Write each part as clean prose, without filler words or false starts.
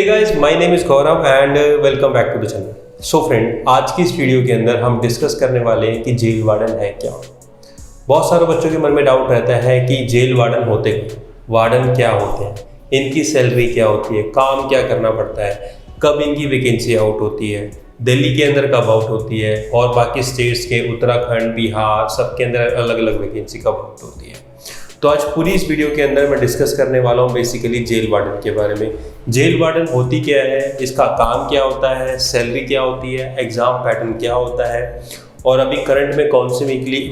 Guys, my name is Gaurav and welcome back to the channel. So friend, आज की इस video के अंदर हम डिस्कस करने वाले हैं कि जेल वार्डन है क्या। बहुत सारे बच्चों के मन में डाउट रहता है कि जेल वार्डन होते क्या, वार्डन क्या होते हैं, इनकी सैलरी क्या होती है, काम क्या करना पड़ता है, कब इनकी वैकेंसी आउट होती है, दिल्ली के अंदर कब आउट होती है और बाकी स्टेट्स के उत्तराखंड, बिहार सबके अंदर अलग अलग वैकेंसी कब आउट होती है। तो आज पूरी इस वीडियो के अंदर मैं डिस्कस करने वाला हूँ बेसिकली जेल वार्डन के बारे में। जेल वार्डन होती क्या है, इसका काम क्या होता है, सैलरी क्या होती है, एग्ज़ाम पैटर्न क्या होता है और अभी करंट में कौन सी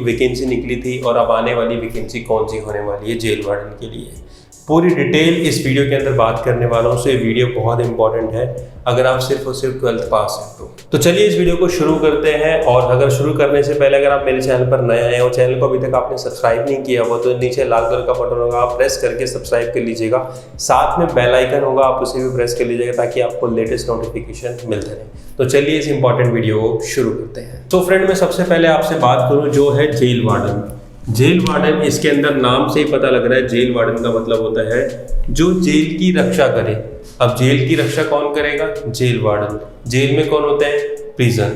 वैकेंसी निकली थी और अब आने वाली वैकेंसी कौन सी होने वाली है जेल वार्डन के लिए। पूरी डिटेल इस वीडियो के अंदर बात करने वाला हूँ। सो ये वीडियो बहुत इंपॉर्टेंट है अगर आप सिर्फ और सिर्फ 12th पास हैं तो चलिए इस वीडियो को शुरू करते हैं। और अगर शुरू करने से पहले अगर आप मेरे चैनल पर नए आए और चैनल को अभी तक आपने सब्सक्राइब नहीं किया हुआ तो नीचे लाल कलर का बटन होगा, आप प्रेस करके सब्सक्राइब कर लीजिएगा। साथ में बेल आइकन होगा, आप उसे भी प्रेस कर लीजिएगा ताकि आपको लेटेस्ट नोटिफिकेशन मिलते रहे। तो चलिए इस इंपॉर्टेंट वीडियो को शुरू करते हैं। तो फ्रेंड, मैं सबसे पहले आपसे बात करूँ जो है जेल वार्डन। जेल वार्डन, इसके अंदर नाम से ही पता लग रहा है जेल वार्डन का मतलब होता है जो जेल की रक्षा करे। अब जेल की रक्षा कौन करेगा? Jail warden. जेल में कौन होते हैं? प्रिजन।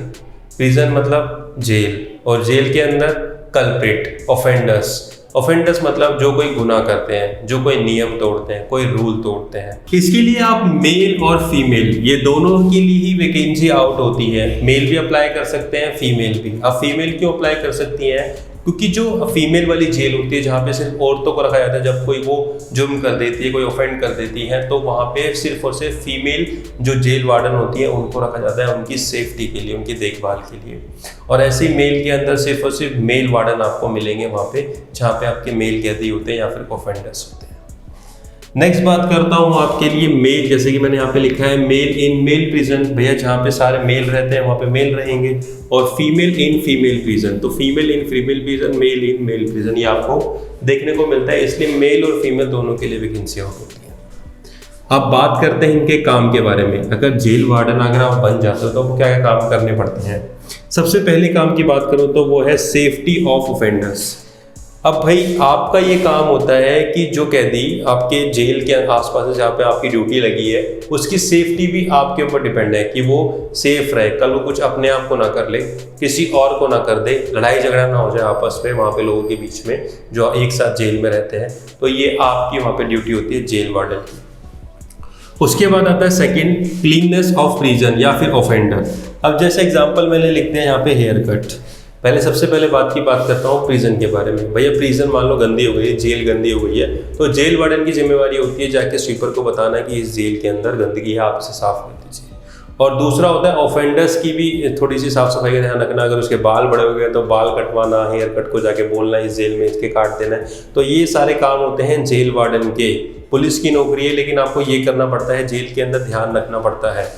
प्रिजन मतलब जेल, और जेल के अंदर कल्प्रिट, ऑफेंडर्स। ऑफेंडर्स मतलब जो कोई गुनाह करते हैं, जो कोई नियम तोड़ते हैं, कोई रूल तोड़ते हैं। इसके लिए आप मेल और फीमेल ये दोनों के लिए ही वैकेंसी आउट होती है। मेल भी अप्लाई कर सकते हैं, फीमेल भी। अब फीमेल क्यों अप्लाई कर सकती हैं? क्योंकि जो फीमेल वाली जेल होती है जहाँ पे सिर्फ औरतों को रखा जाता है, जब कोई वो जुर्म कर देती है, कोई ऑफेंड कर देती है, तो वहाँ पे सिर्फ और सिर्फ फीमेल जो जेल वार्डन होती है उनको रखा जाता है उनकी सेफ्टी के लिए, उनकी देखभाल के लिए। और ऐसे ही मेल के अंदर सिर्फ और सिर्फ मेल वार्डन आपको मिलेंगे वहाँ पे जहाँ पे आपके मेल कैदी होते हैं या फिर ऑफेंडर्स होते हैं। नेक्स्ट बात करता हूँ आपके लिए मेल, जैसे कि मैंने यहाँ पे लिखा है मेल इन मेल प्रिजन। भैया जहाँ पे सारे मेल रहते हैं वहाँ पे मेल रहेंगे। और फीमेल इन फीमेल प्रिजन, तो female in female prison, male in male prison, ये आपको देखने को मिलता है। इसलिए मेल और फीमेल दोनों के लिए वैकेंसी होती है। अब बात करते हैं इनके काम के बारे में। अगर जेल वार्डन अगर आप बन जाते हो तो क्या क्या काम करने पड़ते हैं? सबसे पहले काम की बात करूँ तो वो है सेफ्टी ऑफ ऑफेंडर्स। अब भाई आपका ये काम होता है कि जो कैदी आपके जेल के आसपास है जहाँ पे आपकी ड्यूटी लगी है उसकी सेफ्टी भी आपके ऊपर डिपेंड है कि वो सेफ रहे, कल वो कुछ अपने आप को ना कर ले, किसी और को ना कर दे, लड़ाई झगड़ा ना हो जाए आपस में वहाँ पे लोगों के बीच में जो एक साथ जेल में रहते हैं। तो ये आपकी वहाँ पे ड्यूटी होती है जेल वार्डन की। उसके बाद आता है सेकंड, क्लीननेस ऑफ प्रिजन या फिर ऑफेंडर। अब जैसे एग्जांपल मैंने लिखते हैं यहाँ पे हेयर कट। पहले सबसे पहले बात करता हूँ प्रिजन के बारे में। भैया प्रिजन मान लो गंदी हो गई है, जेल गंदी हो गई है, तो जेल वार्डन की जिम्मेवारी होती है जाके स्वीपर को बताना कि इस जेल के अंदर गंदगी है, आप इसे साफ कर दीजिए। और दूसरा होता है ऑफेंडर्स की भी थोड़ी सी साफ सफाई का ध्यान रखना। अगर उसके बाल बड़े हो गए तो बाल कटवाना, हेयर कट को जाके बोलना इस जेल में इसके काट देना है। तो ये सारे काम होते हैं जेल वार्डन के। पुलिस की नौकरी है लेकिन आपको ये करना पड़ता है, जेल के अंदर ध्यान रखना पड़ता है।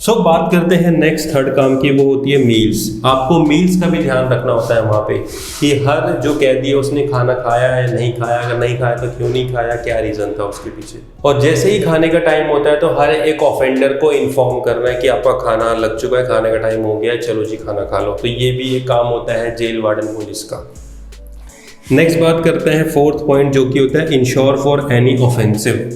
सो बात करते हैं नेक्स्ट थर्ड काम की, वो होती है मील्स। आपको मील्स का भी ध्यान रखना होता है वहाँ पे कि हर जो कैदी है उसने खाना खाया है, नहीं खाया, अगर नहीं खाया तो क्यों नहीं खाया, क्या रीज़न था उसके पीछे। और जैसे ही खाने का टाइम होता है तो हर एक ऑफेंडर को इन्फॉर्म करना है कि आपका खाना लग चुका है, खाने का टाइम हो गया है, चलो जी खाना खा लो। तो ये भी एक काम होता है जेल वार्डन पुलिस का। नेक्स्ट बात करते हैं फोर्थ पॉइंट जो कि होता है इंश्योर फॉर एनी ऑफेंसिव।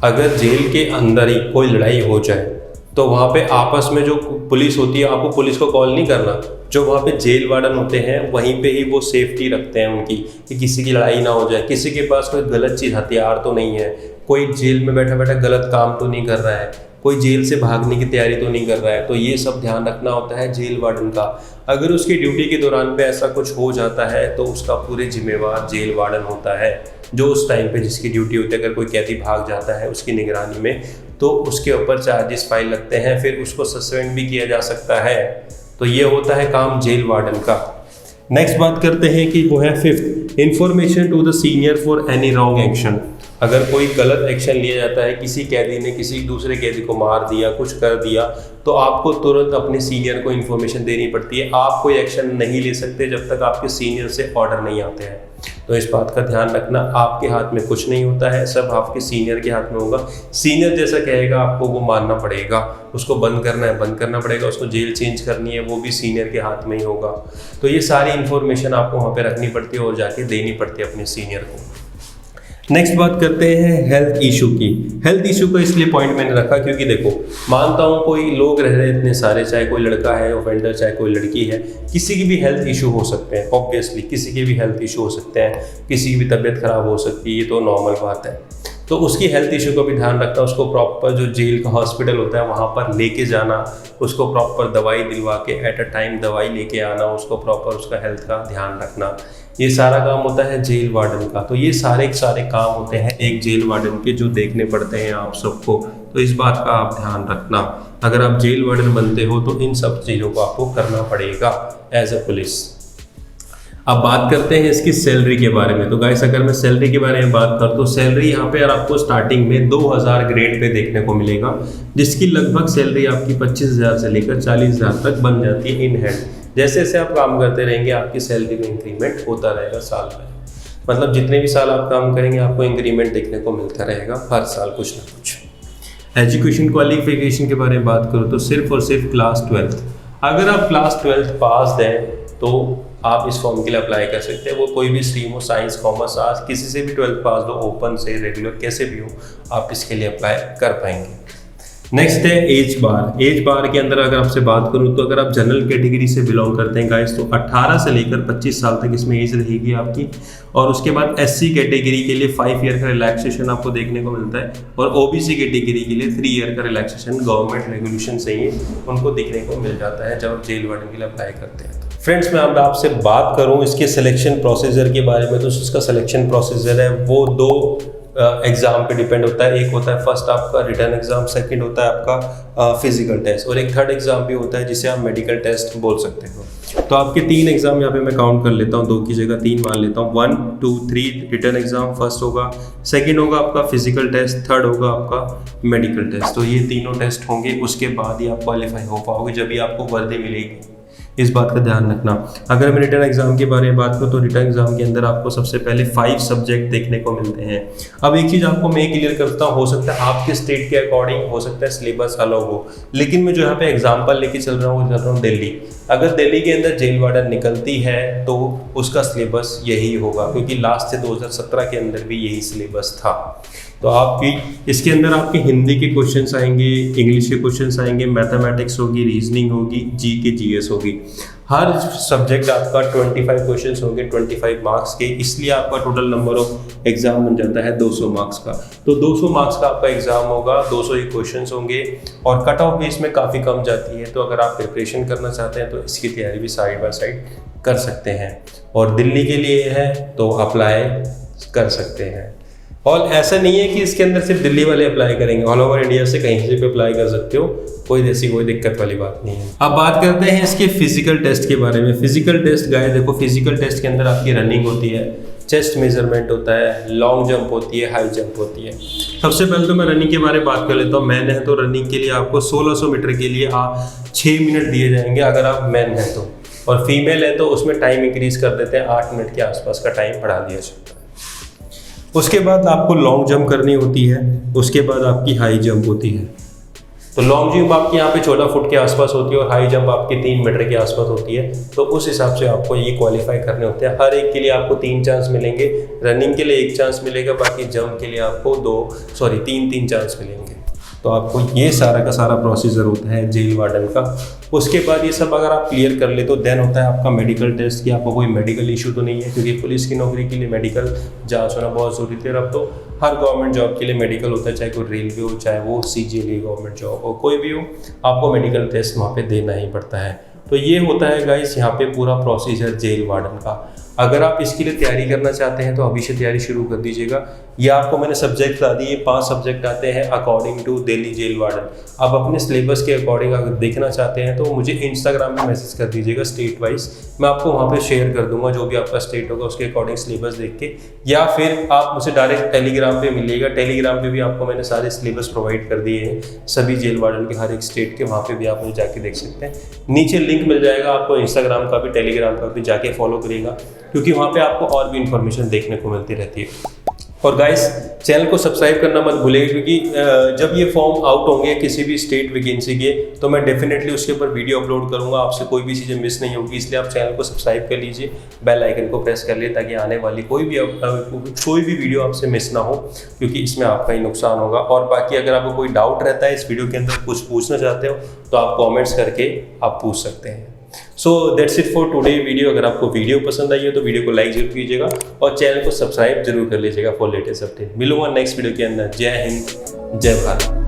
अगर जेल के अंदर ही कोई लड़ाई हो जाए तो वहाँ पे आपस में जो पुलिस होती है, आपको पुलिस को कॉल नहीं करना। जो वहाँ पे जेल वार्डन होते हैं वहीं पे ही वो सेफ्टी रखते हैं उनकी कि किसी की लड़ाई ना हो जाए, किसी के पास कोई गलत चीज़ हथियार तो नहीं है, कोई जेल में बैठा बैठा गलत काम तो नहीं कर रहा है, कोई जेल से भागने की तैयारी तो नहीं कर रहा है। तो ये सब ध्यान रखना होता है जेल वार्डन का। अगर उसकी ड्यूटी के दौरान पे ऐसा कुछ हो जाता है तो उसका पूरे जिम्मेवार जेल वार्डन होता है, जो उस टाइम पे जिसकी ड्यूटी होती है। अगर कोई कैदी भाग जाता है उसकी निगरानी में तो उसके ऊपर चार्जेस फाइल लगते हैं, फिर उसको सस्पेंड भी किया जा सकता है। तो ये होता है काम जेल वार्डन का। नेक्स्ट बात करते हैं कि वो है fifth, information to the senior for any wrong action. अगर कोई गलत एक्शन लिया जाता है, किसी कैदी ने किसी दूसरे कैदी को मार दिया, कुछ कर दिया, तो आपको तुरंत अपने सीनियर को इन्फॉर्मेशन देनी पड़ती है। आप कोई एक्शन नहीं ले सकते जब तक आपके सीनियर से ऑर्डर नहीं आते हैं। तो इस बात का ध्यान रखना, आपके हाथ में कुछ नहीं होता है, सब आपके सीनियर के हाथ में होगा। सीनियर जैसा कहेगा आपको वो मानना पड़ेगा, उसको बंद करना है बंद करना पड़ेगा, उसको जेल चेंज करनी है वो भी सीनियर के हाथ में ही होगा। तो ये सारी इन्फॉर्मेशन आपको वहाँ पे रखनी पड़ती है और जाके देनी पड़ती है अपने सीनियर को। नेक्स्ट बात करते हैं हेल्थ इशू की। हेल्थ इशू का इसलिए पॉइंट मैंने रखा क्योंकि देखो, मानता हूँ कोई लोग रह रहे हैं इतने सारे, चाहे कोई लड़का है ऑफेंडर, चाहे कोई लड़की है, किसी की भी हेल्थ इशू हो सकते हैं। ऑब्वियसली किसी के भी हेल्थ इशू हो सकते हैं, किसी की भी तबीयत खराब हो सकती है, ये तो नॉर्मल बात है। तो उसकी हेल्थ इशू का भी ध्यान रखना, उसको प्रॉपर जो जेल का हॉस्पिटल होता है वहाँ पर लेके जाना, उसको प्रॉपर दवाई दिलवा के एट अ टाइम दवाई लेके आना, उसको प्रॉपर उसका हेल्थ का ध्यान रखना, ये सारा काम होता है जेल वार्डन का। तो ये सारे काम होते हैं एक जेल वार्डन के, जो देखने पड़ते हैं आप सबको। तो इस बात का आप ध्यान रखना, अगर आप जेल वार्डन बनते हो तो इन सब चीज़ों को आपको करना पड़ेगा एज अ पुलिस। अब बात करते हैं इसकी सैलरी के बारे में। तो गाइस, अगर मैं सैलरी के बारे में बात करूँ तो सैलरी यहाँ पे आपको स्टार्टिंग में 2000 ग्रेड पे देखने को मिलेगा, जिसकी लगभग सैलरी आपकी 25,000 से लेकर 40,000 तक बन जाती है इन हैंड। जैसे जैसे आप काम करते रहेंगे आपकी सैलरी में इंक्रीमेंट होता रहेगा साल में, मतलब जितने भी साल आप काम करेंगे आपको इंक्रीमेंट देखने को मिलता रहेगा हर साल कुछ ना कुछ। एजुकेशन क्वालिफिकेशन के बारे में बात करूँ तो सिर्फ और सिर्फ क्लास 12। अगर आप क्लास 12 पास दें तो आप इस फॉर्म के लिए अप्लाई कर सकते हैं। वो कोई भी स्ट्रीम हो, साइंस, कॉमर्स, आर्ट्स, किसी से भी 12 पास दो, ओपन से रेगुलर कैसे भी हो, आप इसके लिए अप्लाई कर पाएंगे। नेक्स्ट है एज बार। एज बार के अंदर अगर आपसे बात करूं तो अगर आप जनरल कैटेगरी से बिलोंग करते हैं गाइस तो 18 से लेकर 25 साल तक इसमें एज रहेगी आपकी। और उसके बाद एससी कैटेगरी के लिए 5 ईयर का रिलैक्सेशन आपको देखने को मिलता है, और ओबीसी कैटेगरी के लिए 3 ईयर का रिलैक्सेशन गवर्नमेंट रेगुलेशन से ही उनको देखने को मिल जाता है जब जेल वार्डन के लिए अप्लाई करते हैं। फ्रेंड्स, मैं अब आपसे बात करूं इसके सिलेक्शन प्रोसीजर के बारे में। तो इसका सिलेक्शन प्रोसीजर है वो 2 एग्ज़ाम पे डिपेंड होता है। एक होता है फर्स्ट आपका रिटर्न एग्ज़ाम, सेकंड होता है आपका फिजिकल टेस्ट, और एक थर्ड एग्ज़ाम भी होता है जिसे आप मेडिकल टेस्ट बोल सकते हो। तो आपके 3 एग्ज़ाम यहाँ पे मैं काउंट कर लेता हूँ, 2 की जगह 3 मान लेता हूँ। 1, 2, 3 रिटर्न एग्ज़ाम फर्स्ट होगा, सेकंड होगा आपका फिजिकल टेस्ट, थर्ड होगा आपका मेडिकल टेस्ट। तो ये तीनों टेस्ट होंगे, उसके बाद ही आप क्वालिफाई हो पाओगे, जब भी आपको वर्दी मिलेगी। इस बात का ध्यान रखना। अगर मैं रिटर्न एग्जाम के बारे में बात करूँ तो रिटर्न एग्जाम के अंदर आपको सबसे पहले 5 सब्जेक्ट देखने को मिलते हैं। अब एक चीज़ आपको मैं क्लियर करता हूँ, हो सकता है आपके स्टेट के अकॉर्डिंग हो सकता है सिलेबस अलग हो, लेकिन मैं जो यहाँ पे एग्जाम्पल लेके चल रहा हूँ दिल्ली। अगर दिल्ली के अंदर जेल वार्डन निकलती है तो उसका सिलेबस यही होगा, क्योंकि लास्ट से 2017 के अंदर भी यही सिलेबस था। तो आपकी इसके अंदर आपके हिंदी के क्वेश्चंस आएंगे, इंग्लिश के क्वेश्चंस आएंगे, मैथमेटिक्स होगी, रीजनिंग होगी, जीके जीएस होगी। हर सब्जेक्ट आपका 25 क्वेश्चंस होंगे, 25 मार्क्स के, इसलिए आपका टोटल नंबर ऑफ एग्जाम बन जाता है 200 मार्क्स का। तो 200 मार्क्स का आपका एग्जाम होगा, 200 ही क्वेश्चंस होंगे, और कट ऑफ भी इसमें काफ़ी कम जाती है। तो अगर आप प्रिपरेशन करना चाहते हैं तो इसकी तैयारी भी साइड बाय साइड कर सकते हैं, और दिल्ली के लिए है तो अप्लाई कर सकते हैं। और ऐसा नहीं है कि इसके अंदर सिर्फ दिल्ली वाले अप्लाई करेंगे, ऑल ओवर इंडिया से कहीं से भी अप्लाई कर सकते हो, कोई दिक्कत वाली बात नहीं है। अब बात करते हैं इसके फिजिकल टेस्ट के बारे में। फिजिकल टेस्ट गाइस देखो, फिजिकल टेस्ट के अंदर आपकी रनिंग होती है, चेस्ट मेजरमेंट होता है, लॉन्ग जंप होती है, हाई जंप होती है। सबसे पहले तो मैं रनिंग के बारे में बात कर लेता हूँ। मैन है तो रनिंग के लिए आपको 1600 मीटर के लिए 6 मिनट दिए जाएंगे अगर आप मैन हैं तो, और फीमेल है तो उसमें टाइम इंक्रीज कर देते हैं, 8 मिनट के आसपास का टाइम बढ़ा दिया जाता है। उसके बाद आपको लॉन्ग जंप करनी होती है, उसके बाद आपकी हाई जंप होती है। तो लॉन्ग जंप आपकी यहाँ पे 14 फुट के आसपास होती है, और हाई जंप आपकी 3 मीटर के आसपास होती है। तो उस हिसाब से आपको ये क्वालिफाई करने होते हैं। हर एक के लिए आपको 3 चांस मिलेंगे, रनिंग के लिए 1 चांस मिलेगा, बाकी जंप के लिए आपको 3 चांस मिलेंगे। तो आपको ये सारा का सारा प्रोसीजर होता है जेल वार्डन का। उसके बाद ये सब अगर आप क्लियर कर ले तो देन होता है आपका मेडिकल टेस्ट, कि आपको कोई मेडिकल इशू तो नहीं है, क्योंकि पुलिस की नौकरी के लिए मेडिकल जांच होना बहुत ज़रूरी थी। और अब तो हर गवर्नमेंट जॉब के लिए मेडिकल होता है, चाहे कोई रेलवे हो, चाहे वो CGL गवर्नमेंट जॉब हो, कोई भी हो, आपको मेडिकल टेस्ट वहाँ पे देना ही पड़ता है। तो ये होता है गाइस यहाँ पे पूरा प्रोसीजर जेल वार्डन का। अगर आप इसके लिए तैयारी करना चाहते हैं तो अभी से तैयारी शुरू कर दीजिएगा। ये आपको मैंने सब्जेक्ट बता दिए, 5 सब्जेक्ट आते हैं according to Delhi jail warden. आप अपने सिलेबस के अकॉर्डिंग अगर देखना चाहते हैं तो मुझे इंस्टाग्राम में मैसेज कर दीजिएगा स्टेट वाइज, मैं आपको वहाँ पे शेयर कर दूंगा जो भी आपका स्टेट होगा उसके अकॉर्डिंग सिलेबस देख के, या फिर आप मुझे डायरेक्ट टेलीग्राम पे मिलिएगा। टेलीग्राम पे भी आपको मैंने सारे सिलेबस प्रोवाइड कर दिए हैं सभी जेल वार्डन के, हर एक स्टेट के, वहाँ पे भी आप मुझे जाके देख सकते हैं। नीचे लिंक मिल जाएगा आपको इंस्टाग्राम का भी, टेलीग्राम का भी, जाके फॉलो करिएगा, क्योंकि वहाँ पे आपको और भी इंफॉर्मेशन देखने को मिलती रहती है। और गाइस चैनल को सब्सक्राइब करना मत भूलिएगा, क्योंकि जब ये फॉर्म आउट होंगे किसी भी स्टेट वैकेंसी के तो मैं डेफिनेटली उसके ऊपर वीडियो अपलोड करूंगा, आपसे कोई भी चीज़ें मिस नहीं होगी। इसलिए आप चैनल को सब्सक्राइब कर लीजिए, बेल आइकन को प्रेस कर लिए, ताकि आने वाली कोई भी वीडियो आपसे मिस ना हो, क्योंकि इसमें आपका ही नुकसान होगा। और बाकी अगर आपको कोई डाउट रहता है इस वीडियो के अंदर, कुछ पूछना चाहते हो तो आप कॉमेंट्स करके आप पूछ सकते हैं। So that's it for today video. अगर आपको वीडियो पसंद आई हो तो वीडियो को लाइक जरूर कीजिएगा और चैनल को सब्सक्राइब जरूर कर लीजिएगा फॉर लेटेस्ट अपडेट। मिलूंगा नेक्स्ट वीडियो के अंदर। जय हिंद, जय भारत।